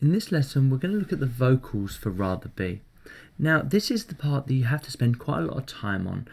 In this lesson, we're going to look at the vocals for Rather Be. Now, this is the part that you have to spend quite a lot of time on.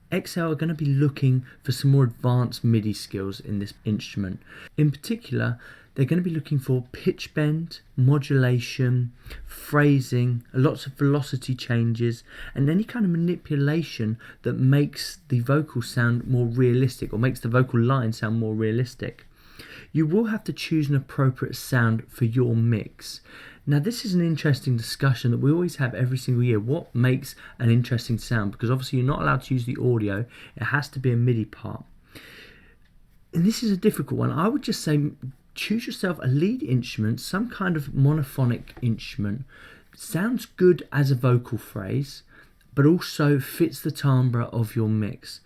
Excel are going to be looking for some more advanced MIDI skills in this instrument. In particular, they're going to be looking for pitch bend, modulation, phrasing, lots of velocity changes, and any kind of manipulation that makes the vocal sound more realistic or makes the vocal line sound more realistic. You will have to choose an appropriate sound for your mix. Now, this is an interesting discussion that we always have every single year. What makes an interesting sound? Because obviously you're not allowed to use the audio. It has to be a MIDI part. And this is a difficult one. I would just say choose yourself a lead instrument, some kind of monophonic instrument. Sounds good as a vocal phrase, but also fits the timbre of your mix.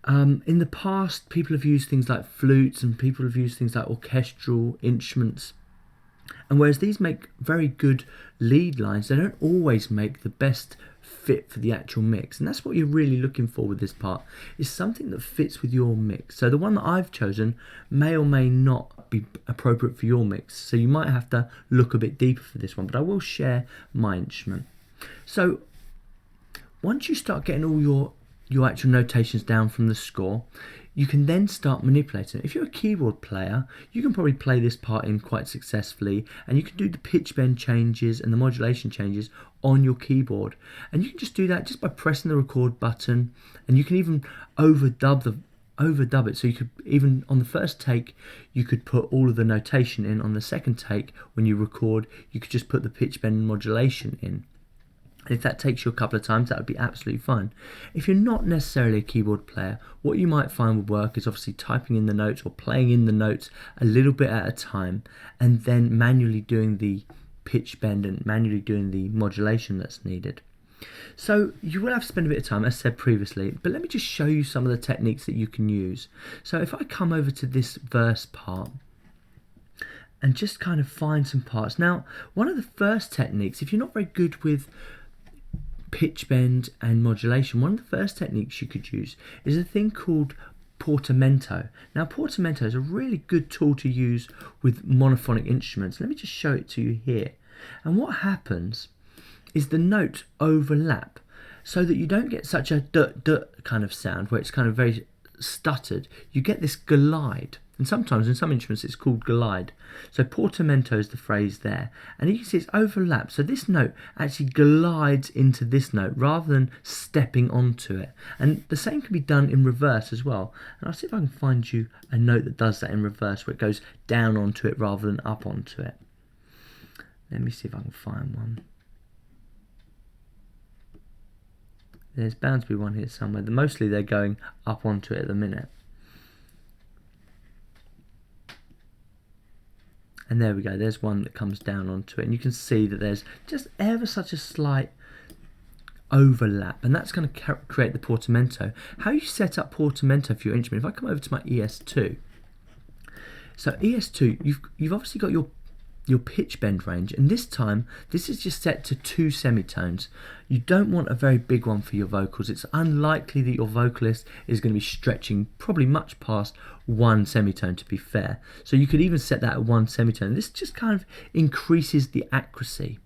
In the past, people have used things like flutes and people have used things like orchestral instruments. And whereas these make very good lead lines, they don't always make the best fit for the actual mix. And that's what you're really looking for with this part, is something that fits with your mix. So the one that I've chosen may or may not be appropriate for your mix. So you might have to look a bit deeper for this one, but I will share my instrument. So once you start getting all your actual notations down from the score, you can then start manipulating it. If you're a keyboard player, you can probably play this part in quite successfully, and you can do the pitch bend changes and the modulation changes on your keyboard. And you can just do that just by pressing the record button, and you can even overdub it. So you could even on the first take, you could put all of the notation in. On the second take, when you record, you could just put the pitch bend and modulation in. And if that takes you a couple of times, that would be absolutely fine. If you're not necessarily a keyboard player, what you might find would work is obviously typing in the notes or playing in the notes a little bit at a time, and then manually doing the pitch bend and manually doing the modulation that's needed. So you will have to spend a bit of time, as said previously, but let me just show you some of the techniques that you can use. So if I come over to this verse part and just kind of find some parts. Now, one of the first techniques, if you're not very good with pitch bend and modulation, one of the first techniques you could use is a thing called portamento. Now, portamento is a really good tool to use with monophonic instruments. Let me just show it to you here. And what happens is the notes overlap so that you don't get such a dut kind of sound where it's kind of very stuttered. You get this glide. And sometimes in some instruments it's called glide. So portamento is the phrase there. And you can see it's overlapped. So this note actually glides into this note rather than stepping onto it. And the same can be done in reverse as well. And I'll see if I can find you a note that does that in reverse, where it goes down onto it rather than up onto it. Let me see if I can find one. There's bound to be one here somewhere. Mostly they're going up onto it at the minute. And there we go, there's one that comes down onto it. And you can see that there's just ever such a slight overlap. And that's going to create the portamento. How you set up portamento for your instrument, if I come over to my ES2. So ES2, you've obviously got your pitch bend range, and this time this is just set to 2 semitones. You don't want a very big one for your vocals. It's unlikely that your vocalist is going to be stretching probably much past 1 semitone, to be fair. So you could even set that at 1 semitone. This just kind of increases the accuracy.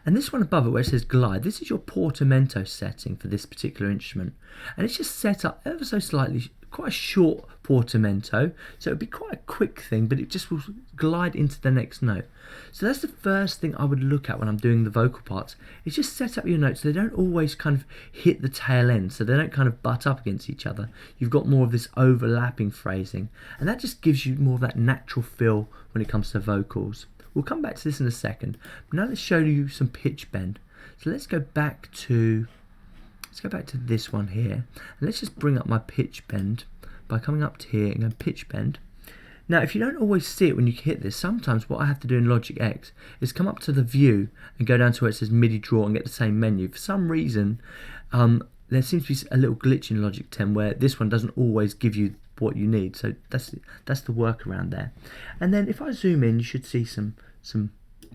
And this one above it where it says glide, this is your portamento setting for this particular instrument. And it's just set up ever so slightly, quite a short portamento, so it'd be quite a quick thing, but it just will glide into the next note. So that's the first thing I would look at when I'm doing the vocal parts, is just set up your notes so they don't always kind of hit the tail end, so they don't kind of butt up against each other. You've got more of this overlapping phrasing, and that just gives you more of that natural feel when it comes to vocals. We'll come back to this in a second, but now let's show you some pitch bend. So let's go back to this one here, and let's just bring up my pitch bend by coming up to here and going pitch bend. Now, if you don't always see it when you hit this, sometimes what I have to do in Logic X is come up to the view and go down to where it says MIDI draw and get the same menu. For some reason, there seems to be a little glitch in Logic 10 where this one doesn't always give you what you need. So that's the workaround there. And then if I zoom in, you should see some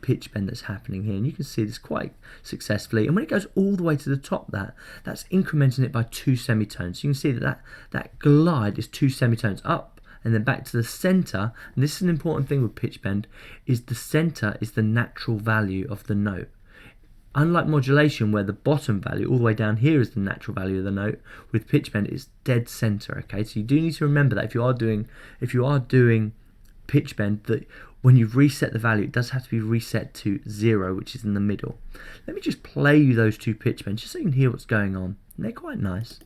pitch bend that's happening here, and you can see this quite successfully. And when it goes all the way to the top, that's incrementing it by 2 semitones. So you can see that glide is 2 semitones up and then back to the center. And this is an important thing with pitch bend, is the center is the natural value of the note. Unlike modulation, where the bottom value all the way down here is the natural value of the note, with pitch bend it's dead center. Okay, so you do need to remember that if you are doing pitch bend, that when you reset the value, it does have to be reset to 0, which is in the middle. Let me just play you those two pitch bends just so you can hear what's going on. And they're quite nice.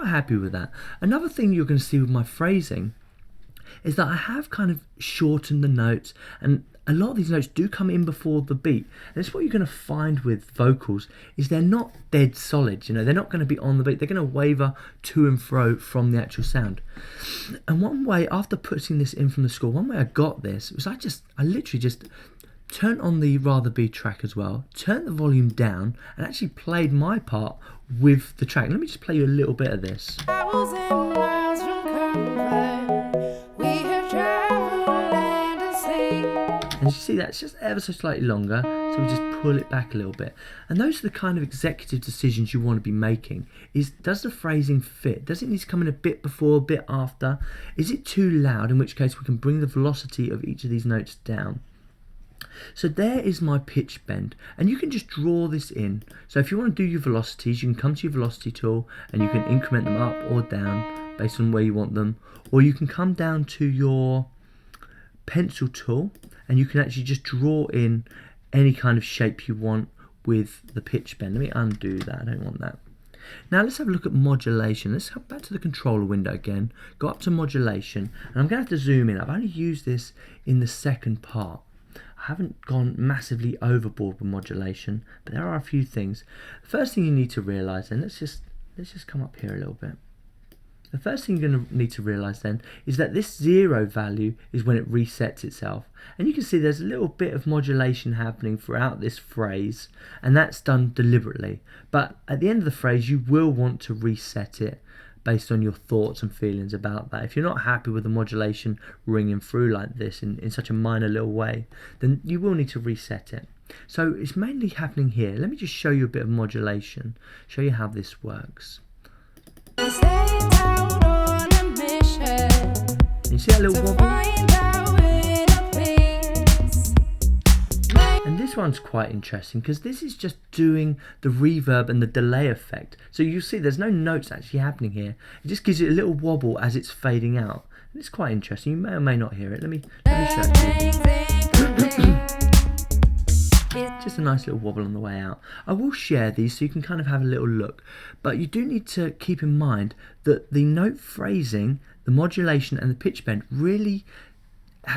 Happy with that. Another thing you're going to see with my phrasing is that I have kind of shortened the notes, and a lot of these notes do come in before the beat. And it's what you're going to find with vocals is they're not dead solid. You know, they're not going to be on the beat. They're going to waver to and fro from the actual sound. And one way, after putting this in from the score, one way I got this was I literally just turned on the Rather Be track as well, turned the volume down, and actually played my part with the track. Let me just play you a little bit of this. And you see that's just ever so slightly longer, so we just pull it back a little bit. And those are the kind of executive decisions you want to be making. Does the phrasing fit? Does it need to come in a bit before, a bit after? Is it too loud, in which case we can bring the velocity of each of these notes down. So there is my pitch bend, and you can just draw this in. So if you want to do your velocities, you can come to your velocity tool and you can increment them up or down based on where you want them, or you can come down to your pencil tool and you can actually just draw in any kind of shape you want with the pitch bend. Let me undo that, I don't want that. Now let's have a look at modulation. Let's come back to the controller window again, go up to modulation, and I'm going to have to zoom in. I've only used this in the second part. I haven't gone massively overboard with modulation, but there are a few things. The first thing you need to realise, and let's just come up here a little bit. The first thing you're going to need to realise then is that this 0 value is when it resets itself. And you can see there's a little bit of modulation happening throughout this phrase, and that's done deliberately. But at the end of the phrase, you will want to reset it based on your thoughts and feelings about that. If you're not happy with the modulation ringing through like this in such a minor little way, then you will need to reset it. So it's mainly happening here. Let me just show you a bit of modulation, show you how this works. You see that little wobble? And this one's quite interesting because this is just doing the reverb and the delay effect. So you see there's no notes actually happening here. It just gives it a little wobble as it's fading out. And it's quite interesting. You may or may not hear it. Let me show you. Just a nice little wobble on the way out. I will share these so you can kind of have a little look. But you do need to keep in mind that the note phrasing, the modulation and the pitch bend really,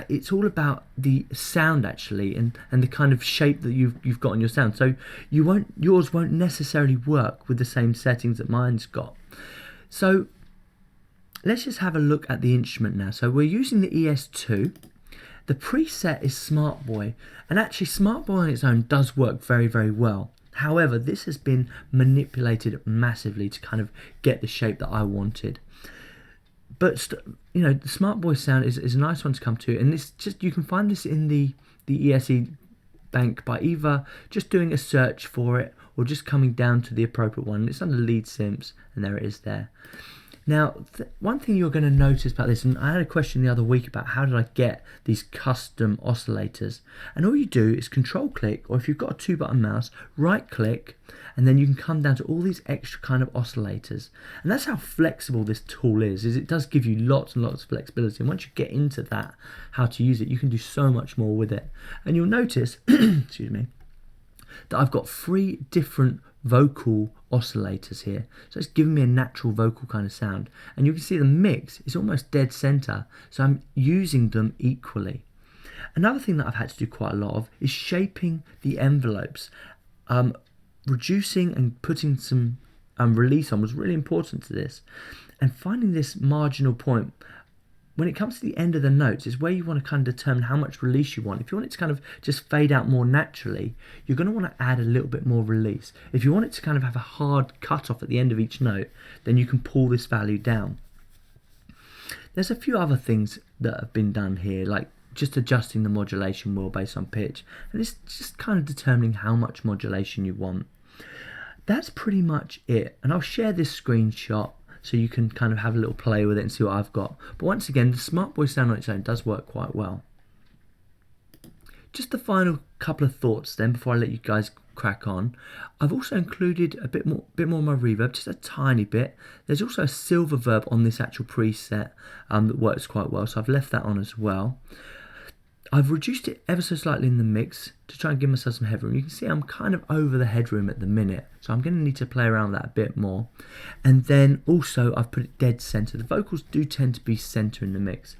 it's all about the sound actually, and the kind of shape that you've got on your sound. So yours won't necessarily work with the same settings that mine's got. So let's just have a look at the instrument now. So we're using the ES2. The preset is Smart Boy, and actually Smart Boy on its own does work very, very well. However, this has been manipulated massively to kind of get the shape that I wanted. But you know, the Smart Boy sound is a nice one to come to, and this just, you can find this in the ESE bank by either just doing a search for it or just coming down to the appropriate one. It's under Lead Synths, and there it is there. Now, one thing you're going to notice about this, and I had a question the other week about how did I get these custom oscillators, and all you do is control click, or if you've got a 2-button mouse, right click, and then you can come down to all these extra kind of oscillators. And that's how flexible this tool is it does give you lots and lots of flexibility, and once you get into that, how to use it, you can do so much more with it. And you'll notice, excuse me, that I've got 3 different vocal oscillators here, so it's giving me a natural vocal kind of sound, and you can see the mix is almost dead center, so I'm using them equally. Another thing that I've had to do quite a lot of is shaping the envelopes. Reducing and putting some release on was really important to this, and finding this marginal point when it comes to the end of the notes is where you want to kind of determine how much release you want. If you want it to kind of just fade out more naturally, you're going to want to add a little bit more release. If you want it to kind of have a hard cut off at the end of each note, then you can pull this value down. There's a few other things that have been done here, like just adjusting the modulation wheel based on pitch, and it's just kind of determining how much modulation you want. That's pretty much it, and I'll share this screenshot so you can kind of have a little play with it and see what I've got. But once again, the Smart Voice sound on its own does work quite well. Just the final couple of thoughts then before I let you guys crack on. I've also included a bit more of my reverb, just a tiny bit. There's also a silver verb on this actual preset that works quite well, so I've left that on as well. I've reduced it ever so slightly in the mix to try and give myself some headroom. You can see I'm kind of over the headroom at the minute, so I'm going to need to play around with that a bit more. And then also I've put it dead center. The vocals do tend to be center in the mix.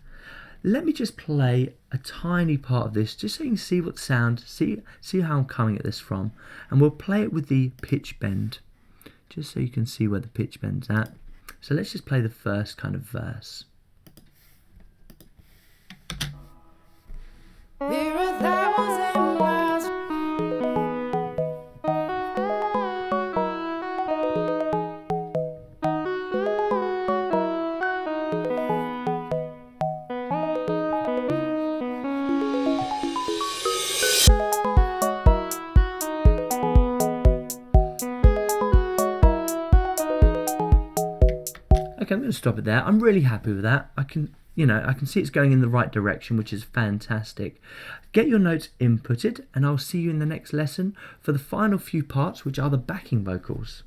Let me just play a tiny part of this just so you can see what sound, see how I'm coming at this from. And we'll play it with the pitch bend, just so you can see where the pitch bend's at. So let's just play the first kind of verse. There are thousands miles. Okay, I'm going to stop it there. I'm really happy with that. I can see it's going in the right direction, which is fantastic. Get your notes inputted, and I'll see you in the next lesson for the final few parts, which are the backing vocals.